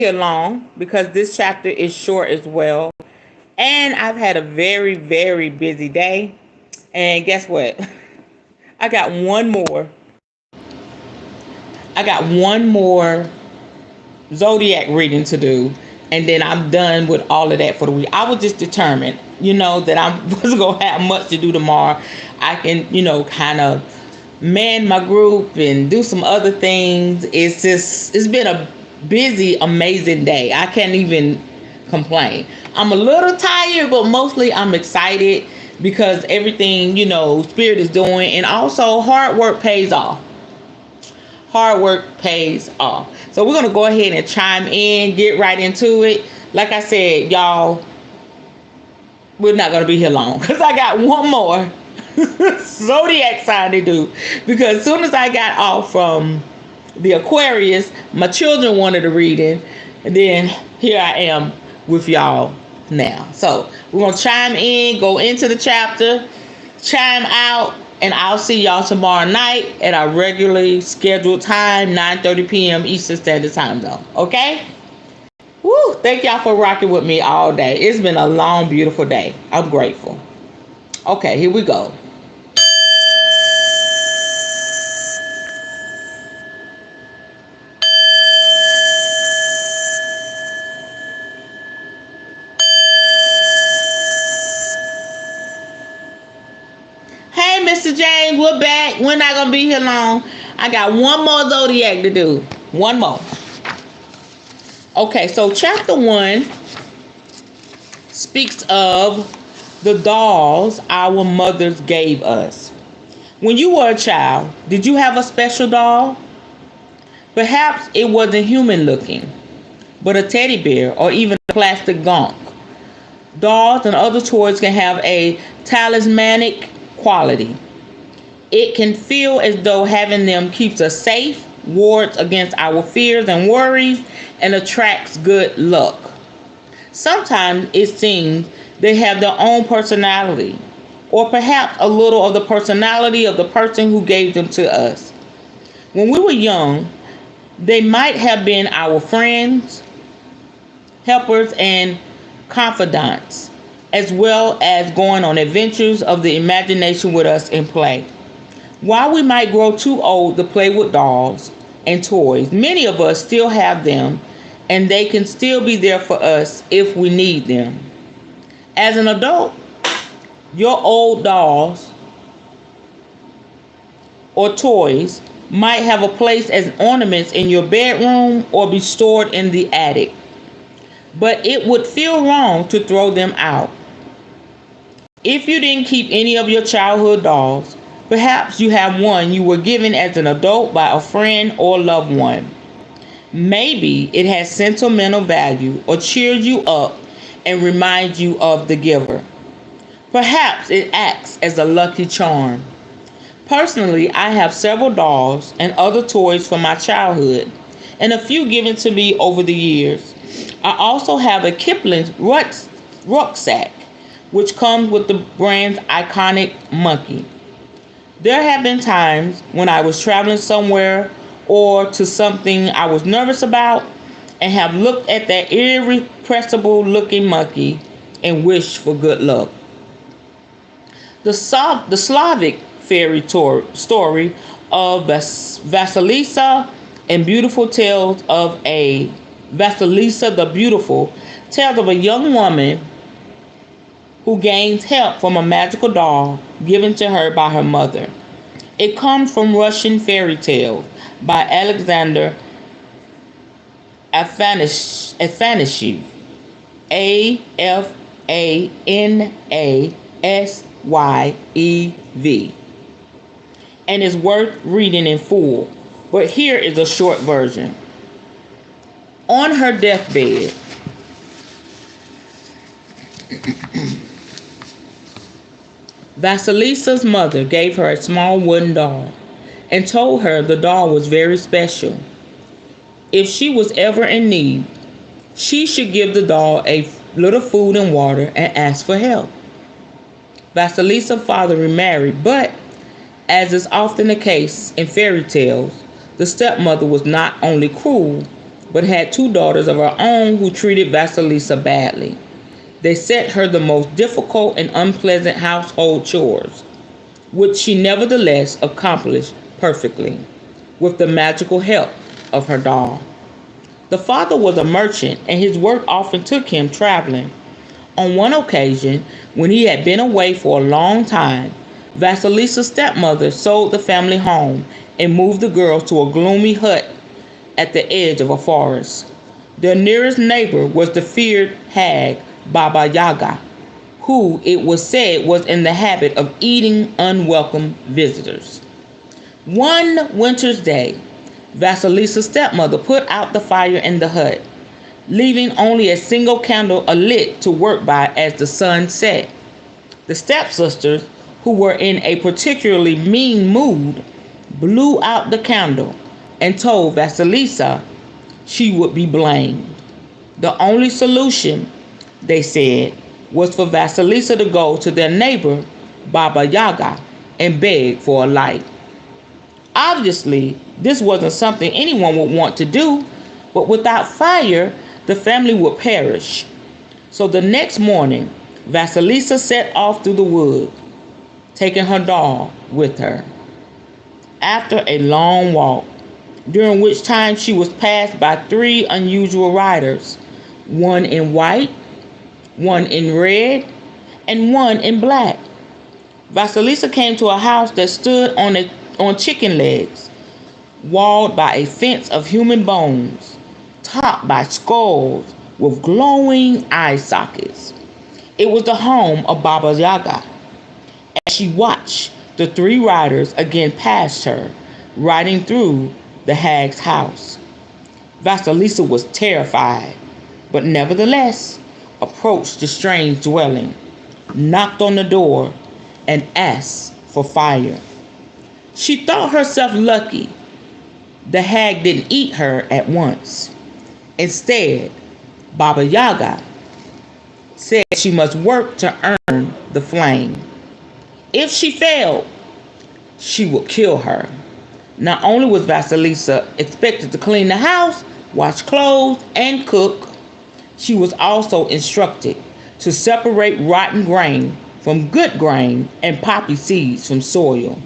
here long because this chapter is short as well. And I've had a very, very busy day. And guess what? I got one more. I got one more zodiac reading to do. And then I'm done with all of that for the week. I was just determined, that I was going to have much to do tomorrow. I can, kind of man my group and do some other things. It's been a busy, amazing day. I can't even complain. I'm a little tired, but mostly I'm excited because everything, Spirit is doing. And also, hard work pays off. Hard work pays off. So we're going to go ahead and chime in, get right into it. Like I said, y'all, we're not going to be here long because I got one more zodiac sign to do. Because as soon as I got off from the Aquarius, my children wanted a reading. And then here I am with y'all now. So we're going to chime in, go into the chapter, chime out, and I'll see y'all tomorrow night at our regularly scheduled time, 9:30 p.m. Eastern Standard Time Zone. Okay? Woo! Thank y'all for rocking with me all day. It's been a long, beautiful day. I'm grateful. Okay, here we go. Hey, Mr. James, we're back. We're not going to be here long. I got one more zodiac to do. One more. Okay, so chapter 1 speaks of the dolls our mothers gave us. When you were a child, did you have a special doll? Perhaps it wasn't human looking, but a teddy bear or even a plastic gonk. Dolls and other toys can have a talismanic quality. It can feel as though having them keeps us safe, wards against our fears and worries, and attracts good luck. Sometimes it seems they have their own personality, or perhaps a little of the personality of the person who gave them to us. When we were young, they might have been our friends, helpers, and confidants, as well as going on adventures of the imagination with us in play. While we might grow too old to play with dolls and toys, many of us still have them, and they can still be there for us if we need them. As an adult, your old dolls or toys might have a place as ornaments in your bedroom or be stored in the attic, but it would feel wrong to throw them out. If you didn't keep any of your childhood dolls, perhaps you have one you were given as an adult by a friend or loved one. Maybe it has sentimental value or cheers you up and reminds you of the giver. Perhaps it acts as a lucky charm. Personally, I have several dolls and other toys from my childhood, and a few given to me over the years. I also have a Kipling rucksack, which comes with the brand's iconic monkey. There have been times when I was traveling somewhere or to something I was nervous about and have looked at that irrepressible looking monkey and wished for good luck. The Slavic fairy story of Vasilisa and Beautiful Tales of a Vasilisa the Beautiful tells of a young woman who gains help from a magical doll given to her by her mother. It comes from Russian fairy tales by Alexander Afanasyev, Afanasyev, and is worth reading in full. But here is a short version. On her deathbed, Vasilisa's mother gave her a small wooden doll and told her the doll was very special. If she was ever in need, she should give the doll a little food and water and ask for help. Vasilisa's father remarried, but as is often the case in fairy tales, the stepmother was not only cruel, but had two daughters of her own who treated Vasilisa badly. They set her the most difficult and unpleasant household chores, which she nevertheless accomplished perfectly, with the magical help of her doll. The father was a merchant, and his work often took him traveling. On one occasion, when he had been away for a long time, Vasilisa's stepmother sold the family home and moved the girls to a gloomy hut at the edge of a forest. Their nearest neighbor was the feared hag Baba Yaga, who it was said was in the habit of eating unwelcome visitors. One winter's day, Vasilisa's stepmother put out the fire in the hut, leaving only a single candle alit to work by as the sun set. The stepsisters, who were in a particularly mean mood, blew out the candle and told Vasilisa she would be blamed. The only solution, they said, was for Vasilisa to go to their neighbor, Baba Yaga, and beg for a light. Obviously, this wasn't something anyone would want to do, but without fire, the family would perish. So the next morning, Vasilisa set off through the woods, taking her doll with her. After a long walk, during which time she was passed by three unusual riders, one in white, one in red, and one in black, Vasilisa came to a house that stood on chicken legs, walled by a fence of human bones, topped by skulls with glowing eye sockets. It was the home of Baba Yaga. As she watched, the three riders again passed her, riding through the hag's house. Vasilisa was terrified, but nevertheless approached the strange dwelling, knocked on the door, and asked for fire. She thought herself lucky the hag didn't eat her at once. Instead, Baba Yaga said she must work to earn the flame. If she failed, she would kill her. Not only was Vasilisa expected to clean the house, wash clothes, and cook, she was also instructed to separate rotten grain from good grain and poppy seeds from soil.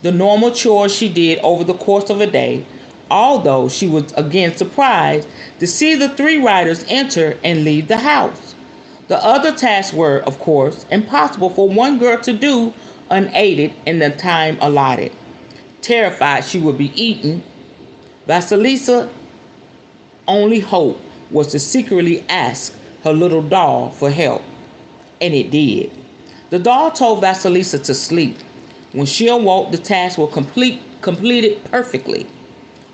The normal chores she did over the course of a day, although she was again surprised to see the three riders enter and leave the house. The other tasks were, of course, impossible for one girl to do unaided in the time allotted. Terrified she would be eaten, Vasilisa's only hope was to secretly ask her little doll for help, and it did. The doll told Vasilisa to sleep. When she awoke, the tasks were completed perfectly.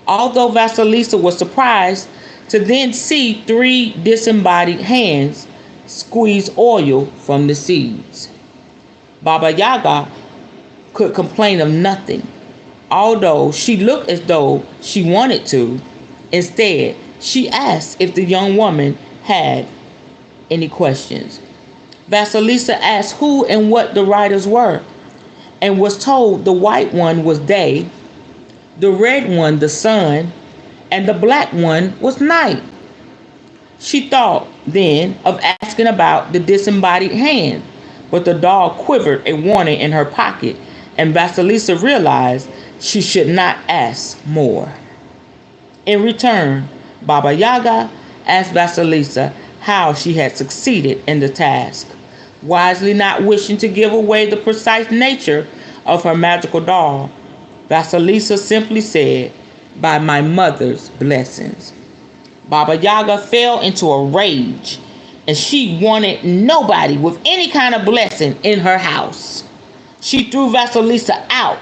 Although Vasilisa was surprised to then see three disembodied hands squeeze oil from the seeds. Baba Yaga could complain of nothing, although she looked as though she wanted to. Instead, she asked if the young woman had any questions. Vasilisa asked who and what the riders were, and was told the white one was day, the red one the sun, and the black one was night. She thought then of asking about the disembodied hand, but the doll quivered a warning in her pocket, and Vasilisa realized she should not ask more. In return, Baba Yaga asked Vasilisa how she had succeeded in the task. Wisely not wishing to give away the precise nature of her magical doll, Vasilisa simply said, "By my mother's blessings." Baba Yaga fell into a rage, and she wanted nobody with any kind of blessing in her house. She threw Vasilisa out,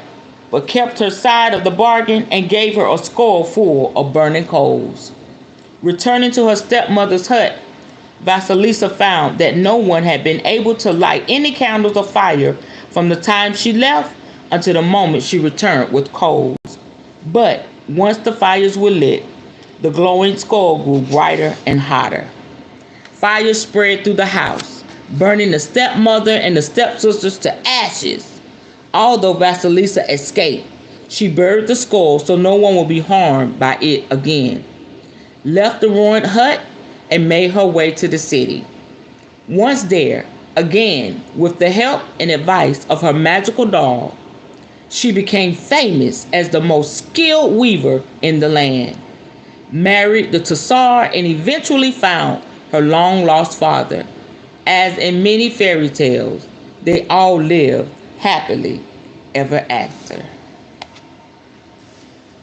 but kept her side of the bargain and gave her a skull full of burning coals. Returning to her stepmother's hut, Vasilisa found that no one had been able to light any candles of fire from the time she left until the moment she returned with coals. But once the fires were lit, the glowing skull grew brighter and hotter. Fire spread through the house, burning the stepmother and the stepsisters to ashes. Although Vasilisa escaped, she buried the skull so no one would be harmed by it again. left the ruined hut, and made her way to the city. Once there, again, with the help and advice of her magical doll, she became famous as the most skilled weaver in the land, married the Tsar, and eventually found her long lost father. As in many fairy tales, they all lived happily ever after.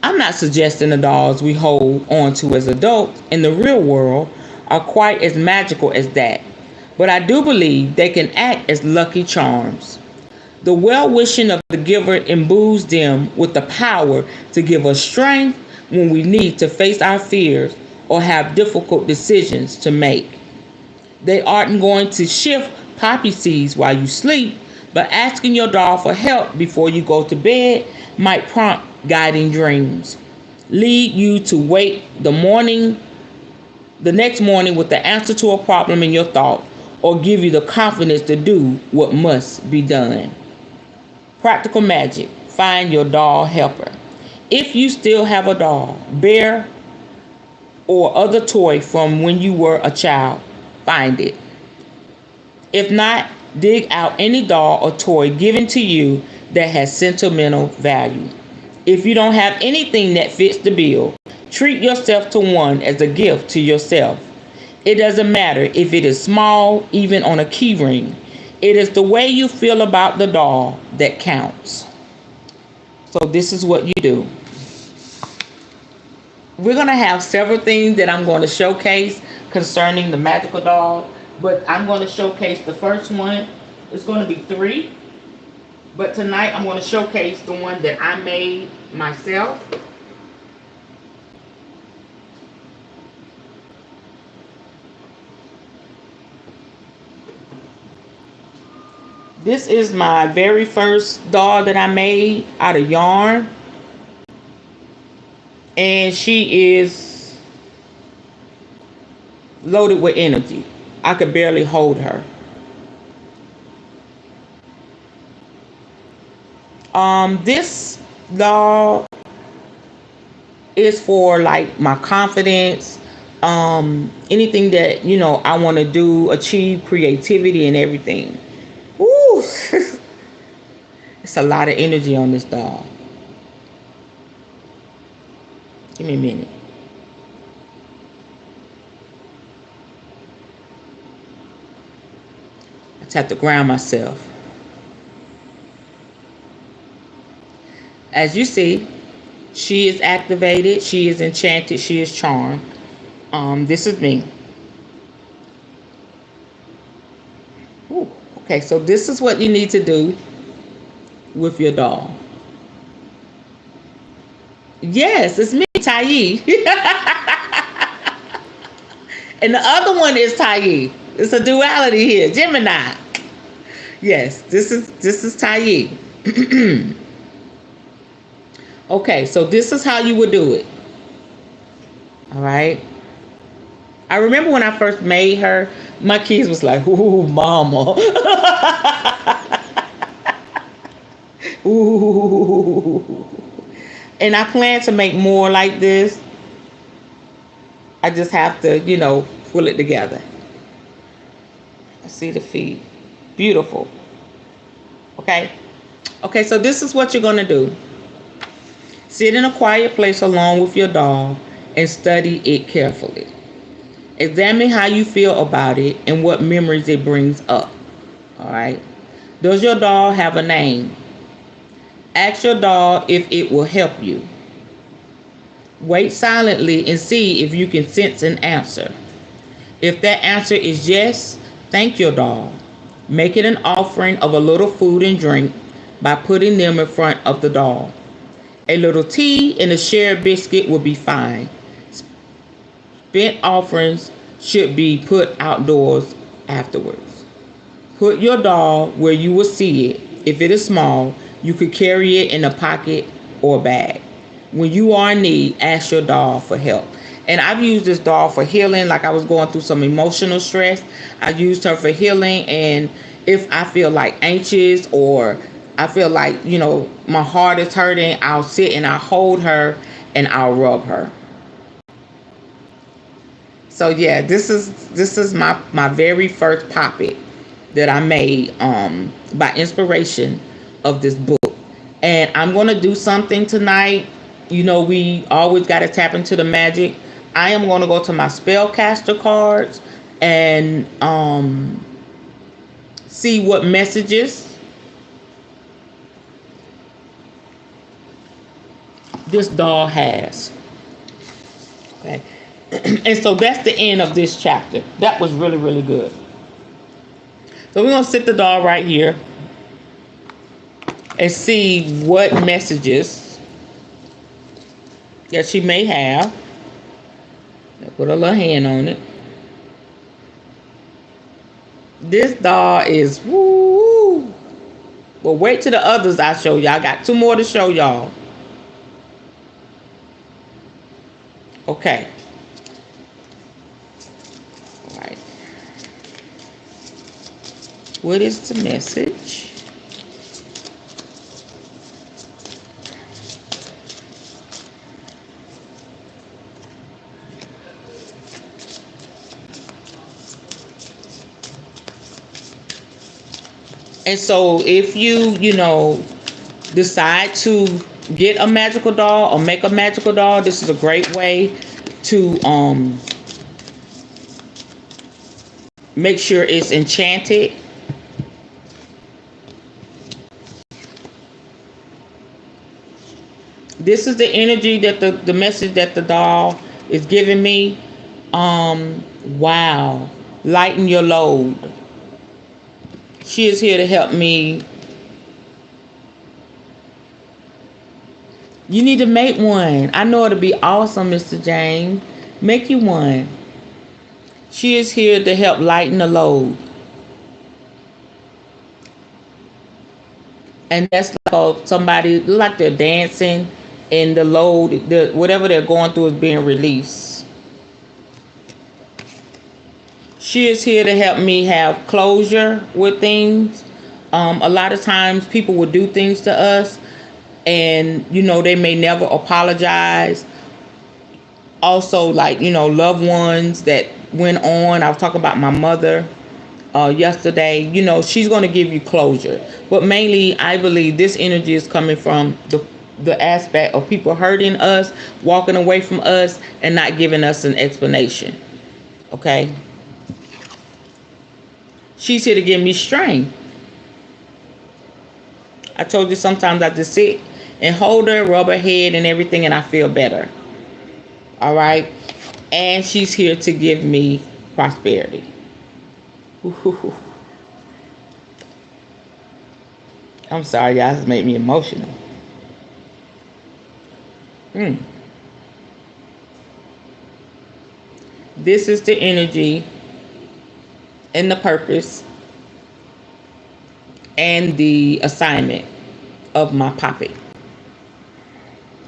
I'm not suggesting the dolls we hold on to as adults in the real world are quite as magical as that, but I do believe they can act as lucky charms. The well wishing of the giver imbues them with the power to give us strength when we need to face our fears or have difficult decisions to make. They aren't going to shift poppy seeds while you sleep, but asking your doll for help before you go to bed might prompt guiding dreams, lead you to wake the next morning with the answer to a problem in your thought, or give you the confidence to do what must be done. Practical magic. Find your doll helper. If you still have a doll, bear, or other toy from when you were a child, find it. If not, dig out any doll or toy given to you that has sentimental value. If you don't have anything that fits the bill, treat yourself to one as a gift to yourself. It doesn't matter if it is small, even on a key ring. It is the way you feel about the doll that counts. So this is what you do. We're going to have several things that I'm going to showcase concerning the magical doll, but I'm going to showcase the first one. It's going to be 3, but tonight I'm going to showcase the one that I made myself. This is my very first doll that I made out of yarn. And she is loaded with energy. I could barely hold her. This doll is for like my confidence, anything that I want to do, achieve creativity and everything. Woo! It's a lot of energy on this doll. Give me a minute. I just have to ground myself. As you see, she is activated, she is enchanted, she is charmed. This is me. Ooh, okay, so this is what you need to do with your doll. Yes, it's me, Tayi. And the other one is Tayi. It's a duality here, Gemini. Yes, this is Tayi. Okay, so this is how you would do it. All right. I remember when I first made her, my kids was like, "Ooh, mama." Ooh. And I plan to make more like this. I just have to, pull it together. See the feet. Beautiful. Okay. Okay, so this is what you're going to do. Sit in a quiet place along with your doll and study it carefully. Examine how you feel about it and what memories it brings up. All right. Does your doll have a name? Ask your doll if it will help you. Wait silently and see if you can sense an answer. If that answer is yes, thank your doll. Make it an offering of a little food and drink by putting them in front of the doll. A little tea and a shared biscuit will be fine. Spent offerings should be put outdoors afterwards. Put your doll where you will see it. If it is small, you could carry it in a pocket or bag. When you are in need, ask your doll for help. And I've used this doll for healing, like I was going through some emotional stress. I used her for healing, and if I feel like anxious or I feel like, my heart is hurting, I'll sit and I'll hold her and I'll rub her. So yeah, this is my very first poppet that I made by inspiration of this book. And I'm gonna do something tonight. You know, we always gotta tap into the magic. I am gonna go to my spellcaster cards and see what messages this doll has. Okay. And so that's the end of this chapter. That was really, really good. So we're gonna sit the doll right here and see what messages that she may have. Put a little hand on it. This doll is woo. Well, wait till the others I show y'all. I got two more to show y'all. Okay. All right. What is the message? And so if you know, decide to get a magical doll or make a magical doll, this is a great way to make sure it's enchanted. This is the energy that the message that the doll is giving me. Wow. Lighten your load. She is here to help me. You need to make one. I know it'll be awesome, Mr. James. Make you one. She is here to help lighten the load. And that's like somebody, like they're dancing and the load, whatever they're going through is being released. She is here to help me have closure with things. A lot of times people will do things to us and, you know, they may never apologize. Also, like, you know, loved ones that went on. I was talking about my mother yesterday. You know, she's going to give you closure. But mainly, I believe this energy is coming from the aspect of people hurting us, walking away from us, and not giving us an explanation. Okay? She's here to give me strength. I told you sometimes I just sit and hold her, rub her head and everything, and I feel better. All right? And she's here to give me prosperity. Ooh. I'm sorry, y'all. This made me emotional. This is the energy and the purpose and the assignment of my poppet.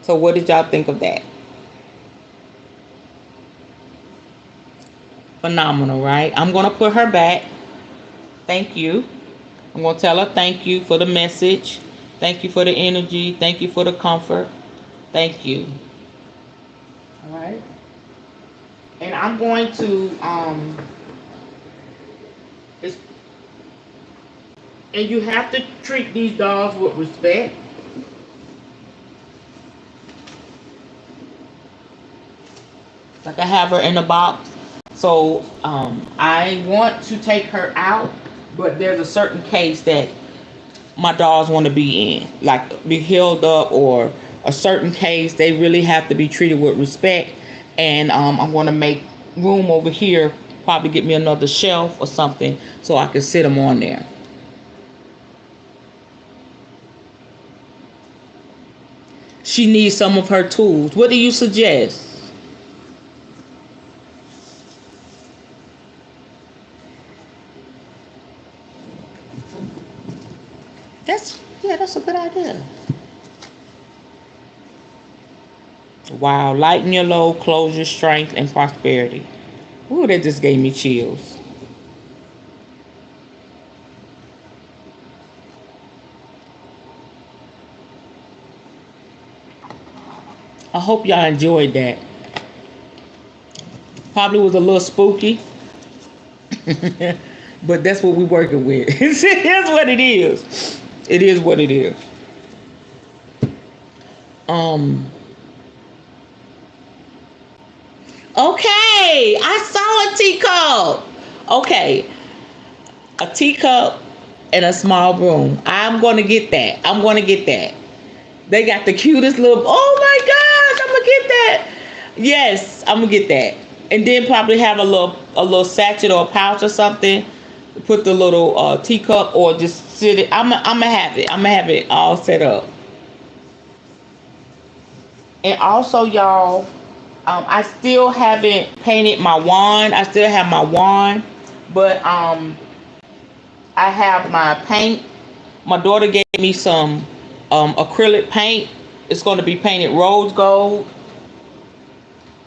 So what did y'all think of that? Phenomenal, right? I'm going to put her back. Thank you. I'm going to tell her thank you for the message. Thank you for the energy. Thank you for the comfort. Thank you. All right. And I'm going to and you have to treat these dolls with respect. Like I have her in a box. So I want to take her out, but there's a certain case that my dolls want to be in, like be held up, or a certain case they really have to be treated with respect. And I'm going to make room over here, probably get me another shelf or something so I can sit them on there. She needs some of her tools. What do you suggest? That's a good idea. Wow, lighten your load, closure, strength, and prosperity. Ooh, that just gave me chills. I hope y'all enjoyed that. Probably was a little spooky, but that's what we're working with. That's what it is. It is what it is. Um. Okay, I saw a teacup. Okay, a teacup in a small room. I'm gonna get that. I'm gonna get that. They got the cutest little. Oh my gosh, I'm gonna get that. Yes, I'm gonna get that. And then probably have a little sachet or a pouch or something. Put the little teacup or just sit it. I'm gonna have it. I'm gonna have it all set up. And also, y'all, I still haven't painted my wand. I still have my wand, but I have my paint. My daughter gave me some acrylic paint. It's going to be painted rose gold,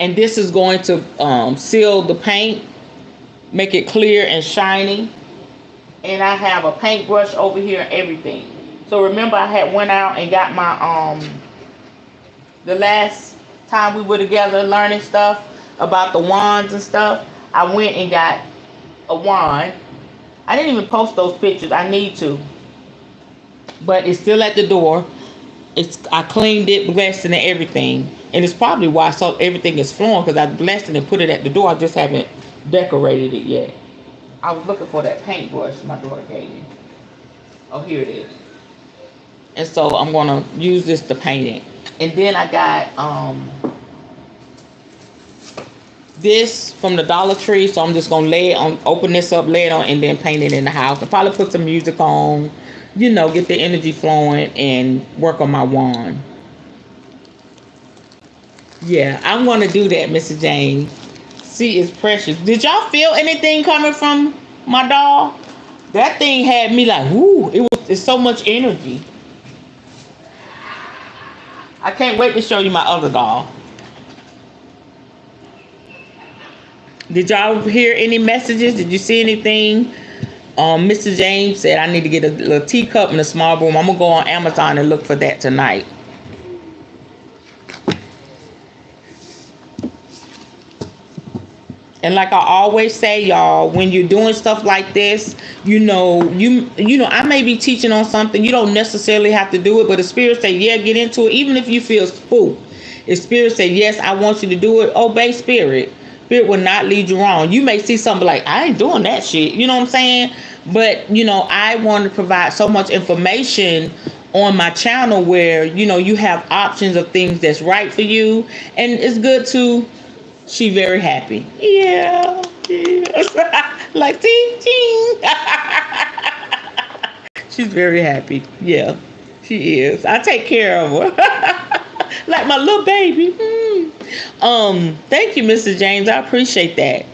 and this is going to seal the paint, make it clear and shiny. And I have a paintbrush over here and everything. So remember, I had went out and got my the last time we were together learning stuff about the wands and stuff. I went and got a wand. I didn't even post those pictures. I need to, but it's still at the door. I cleaned it, blessed it, and everything, and it's probably why so everything is flowing because I blessed it and put it at the door. I just haven't decorated it yet. I was looking for that paintbrush my daughter gave me. Oh, here it is. And so I'm gonna use this to paint it. And then I got this from the Dollar Tree, so I'm just gonna lay it on, open this up, lay it on, and then paint it in the house. I'll probably put some music on, get the energy flowing and work on my wand. Yeah, I'm gonna do that, Mr. James. See, it's precious. Did y'all feel anything coming from my doll? That thing had me like, whoo, it's so much energy. I can't wait to show you my other doll. Did y'all hear any messages? Did you see anything? Mr. James said I need to get a little teacup in a small room. I'm gonna go on Amazon and look for that tonight. And like I always say, y'all, when you're doing stuff like this, I may be teaching on something. You don't necessarily have to do it, but the spirit say, yeah, get into it. Even if you feel spooked, if spirit say, yes, I want you to do it, obey spirit. Spirit will not lead you wrong. You may see something like, I ain't doing that shit. You know what I'm saying? But, I want to provide so much information on my channel where, you have options of things that's right for you. And it's good to, she very happy. Yeah. Like, ting, ting. She's very happy. Yeah, she is. I take care of her. Like my little baby. Thank you, Mr. James. I appreciate that.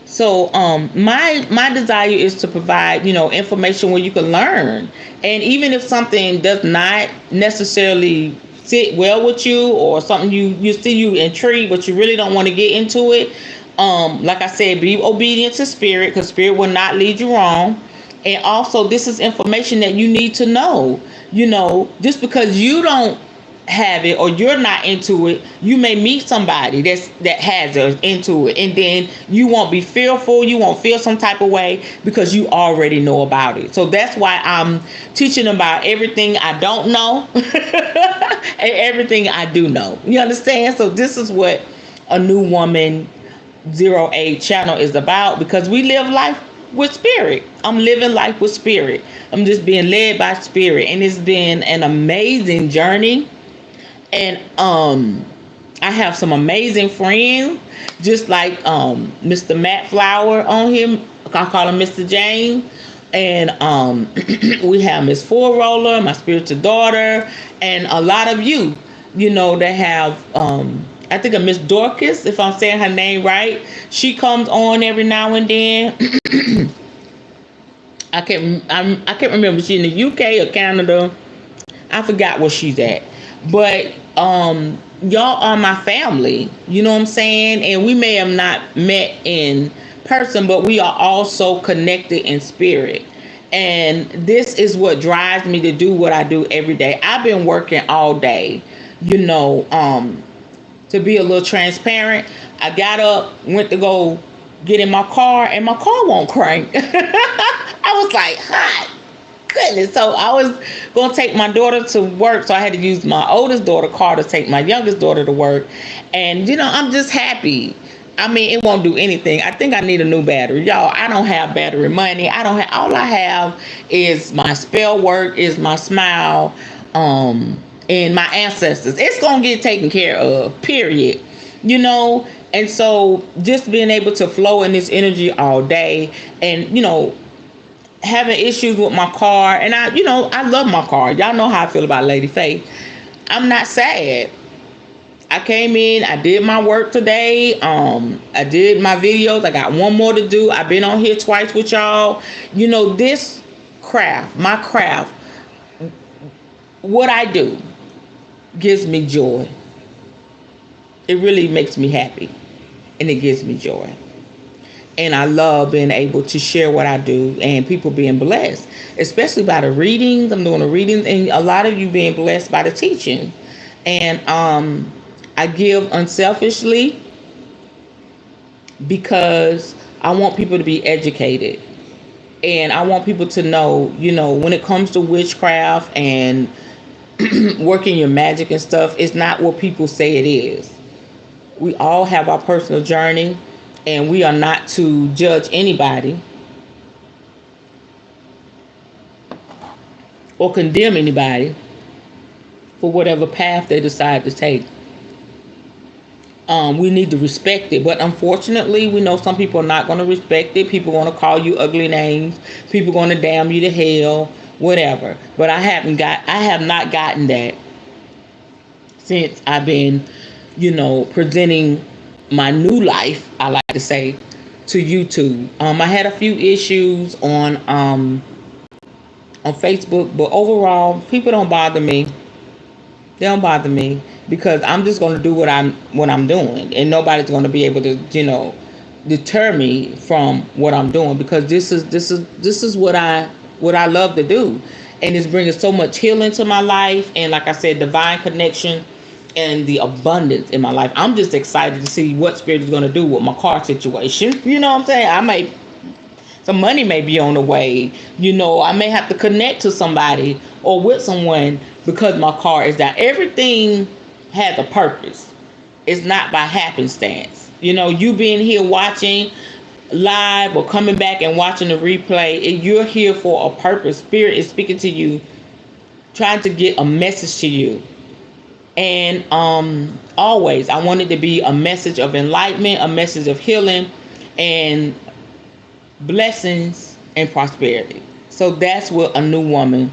So, my desire is to provide, information where you can learn. And even if something does not necessarily sit well with you or something you see you intrigued, but you really don't want to get into it, like I said, be obedient to spirit because spirit will not lead you wrong. And also, this is information that you need to know. Just because you don't have it or you're not into it, you may meet somebody that has it into it, and then you won't be fearful, you won't feel some type of way because you already know about it. So that's why I'm teaching about everything I don't know and everything I do know. You understand? So this is what a New Woman 08 channel is about, because we live life with spirit. I'm living life with spirit. I'm just being led by spirit, and it's been an amazing journey. And I have some amazing friends, just like Mr. Matt Flower on here. I call him Mr. James. And we have Miss Four Roller, my spiritual daughter, and a lot of you, that have I think of Miss Dorcas, if I'm saying her name right. She comes on every now and then. I can't remember if she's in the UK or Canada. I forgot where she's at. But y'all are my family, you know what I'm saying? And we may have not met in person, but we are also connected in spirit. And this is what drives me to do what I do every day. I've been working all day, To be a little transparent, I got up, went to go get in my car, and my car won't crank. I was like, hot goodness. So I was going to take my daughter to work, so I had to use my oldest daughter's car to take my youngest daughter to work. And, I'm just happy. I mean, it won't do anything. I think I need a new battery. Y'all, I don't have battery money. All I have is my spell work, is my smile, and my ancestors. It's going to get taken care of, period. And so just being able to flow in this energy all day, and, having issues with my car. And I love my car. Y'all know how I feel about Lady Faith. I'm not sad. I came in, I did my work today. I did my videos. I got one more to do. I've been on here twice with y'all. This craft, my craft, what I do gives me joy. It really makes me happy, and it gives me joy. And I love being able to share what I do and people being blessed, especially by the readings. I'm doing the readings, and a lot of you being blessed by the teaching. And I give unselfishly because I want people to be educated. And I want people to know, when it comes to witchcraft and working your magic and stuff, it's not what people say it is. We all have our personal journey, and we are not to judge anybody or condemn anybody for whatever path they decide to take. We need to respect it, but unfortunately, we know some people are not going to respect it. People are going to call you ugly names. People are going to damn you to hell, whatever. But I have not gotten that since I've been, presenting my new life, I like to say, to YouTube. I had a few issues on Facebook, but overall, people don't bother me. They don't bother me because I'm just going to do what I'm doing, and nobody's going to be able to, deter me from what I'm doing, because this is what I love to do, and it's bringing so much healing to my life, and like I said, divine connection and the abundance in my life. I'm just excited to see what Spirit is going to do with my car situation. You know what I'm saying? Some money may be on the way. I may have to connect to somebody or with someone because my car is down. Everything has a purpose. It's not by happenstance. You being here watching live or coming back and watching the replay, you're here for a purpose. Spirit is speaking to you, trying to get a message to you. And always, I want it to be a message of enlightenment, a message of healing, and blessings and prosperity. So that's what a new woman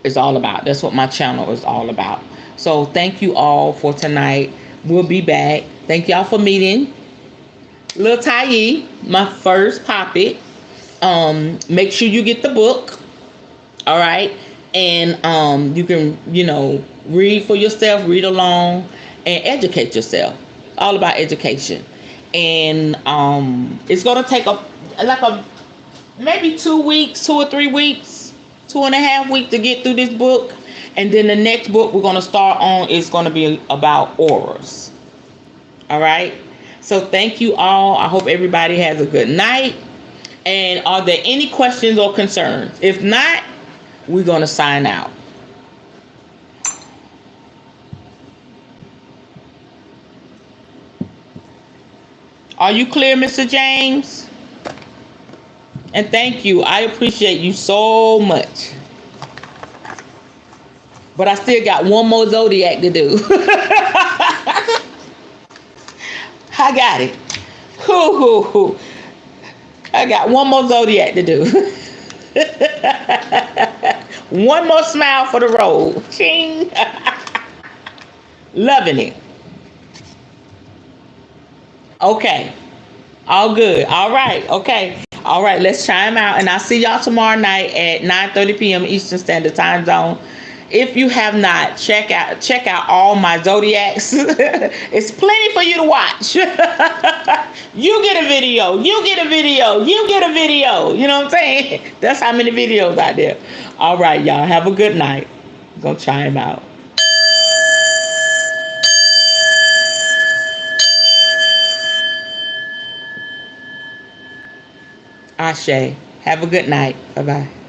is all about. That's what my channel is all about. So thank you all for tonight. We'll be back. Thank y'all for meeting Lil Tyee, my first poppet. Make sure you get the book. All right. And you can, read for yourself, read along, and educate yourself. All about education. And it's going to take maybe 2 weeks, 2 or 3 weeks, 2.5 weeks to get through this book. And then the next book we're going to start on is going to be about auras. All right. So thank you all. I hope everybody has a good night. And are there any questions or concerns? If not, we're going to sign out. Are you clear, Mr. James? And thank you. I appreciate you so much. But I still got one more zodiac to do. I got it. I got one more zodiac to do. One more smile for the road. Ching. Loving it. Okay. All good. All right. Okay. All right. Let's chime out. And I'll see y'all tomorrow night at 9:30 p.m. Eastern Standard Time Zone. If you have not, check out all my zodiacs. It's plenty for you to watch. You get a video. You get a video. You get a video. You know what I'm saying? That's how many videos out there. All right, y'all. Have a good night. I'm going to chime out. Ashe. Have a good night. Bye bye.